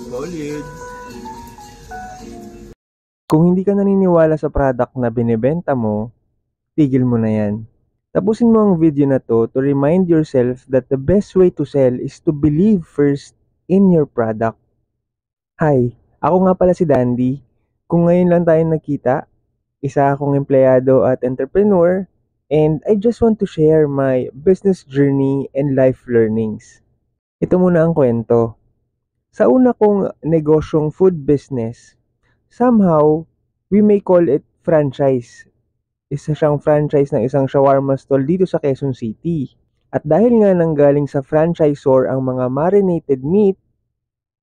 Solid. Kung hindi ka naniniwala sa product na binibenta mo, tigil mo na yan. Tapusin mo ang video na to remind yourself that the best way to sell is to believe first in your product. Hi, ako nga pala si Dandy. Kung ngayon lang tayo nagkita, isa akong empleyado at entrepreneur, and I just want to share my business journey and life learnings. Ito muna ang kwento. Sa una kong negosyong food business, somehow, we may call it franchise. Isa siyang franchise ng isang shawarma stall dito sa Quezon City. At dahil nga nanggaling sa franchisor ang mga marinated meat,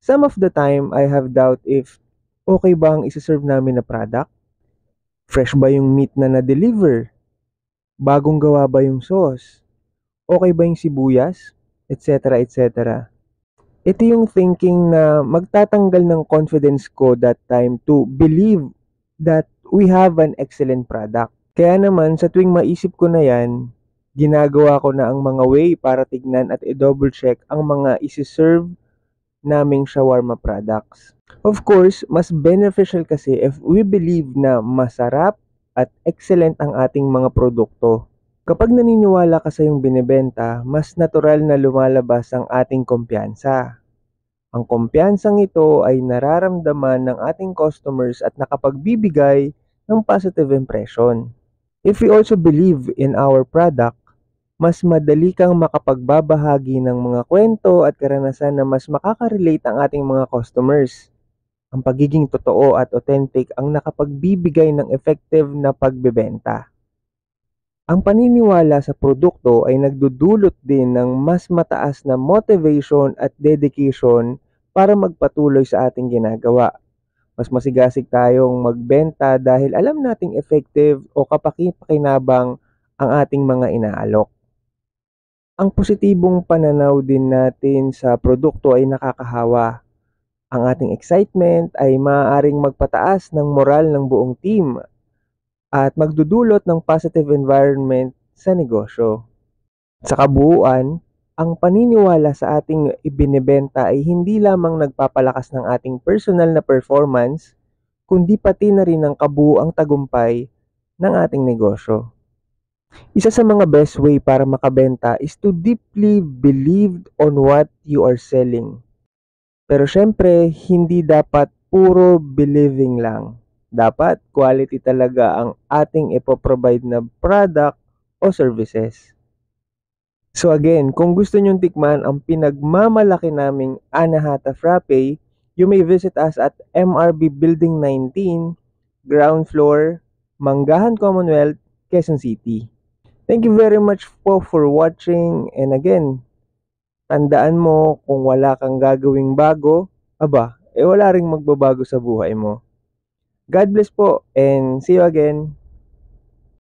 some of the time I have doubt if okay ba ang isa-serve namin na product? Fresh ba yung meat na na-deliver? Bagong gawa ba yung sauce? Okay ba yung sibuyas? Etc. etc. Ito yung thinking na magtatanggal ng confidence ko that time to believe that we have an excellent product. Kaya naman sa tuwing maisip ko na yan, ginagawa ko na ang mga way para tignan at i-double check ang mga isi-serve naming shawarma products. Of course, mas beneficial kasi if we believe na masarap at excellent ang ating mga produkto. Kapag naniniwala ka sa iyong binibenta, mas natural na lumalabas ang ating kumpiyansa. Ang kumpiyansang ito ay nararamdaman ng ating customers at nakapagbibigay ng positive impression. If we also believe in our product, mas madali kang makapagbabahagi ng mga kwento at karanasan na mas makaka-relate ang ating mga customers. Ang pagiging totoo at authentic ang nakapagbibigay ng effective na pagbebenta. Ang paniniwala sa produkto ay nagdudulot din ng mas mataas na motivation at dedication para magpatuloy sa ating ginagawa. Mas masigasig tayong magbenta dahil alam nating effective o kapaki-pakinabang ang ating mga inaalok. Ang positibong pananaw din natin sa produkto ay nakakahawa. Ang ating excitement ay maaaring magpataas ng moral ng buong team at magdudulot ng positive environment sa negosyo. Sa kabuuan, ang paniniwala sa ating ibinebenta ay hindi lamang nagpapalakas ng ating personal na performance, kundi pati na rin ang kabuuang tagumpay ng ating negosyo. Isa sa mga best way para makabenta is to deeply believe on what you are selling. Pero syempre, hindi dapat puro believing lang. Dapat quality talaga ang ating ipoprovide na product o services. So again, kung gusto nyong tikman ang pinagmamalaki naming Anahata Frappe, you may visit us at MRB Building 19, ground floor, Manggahan Commonwealth, Quezon City. Thank you very much po for watching, and again, tandaan mo kung wala kang gagawing bago, wala ring magbabago sa buhay mo. God bless po and see you again.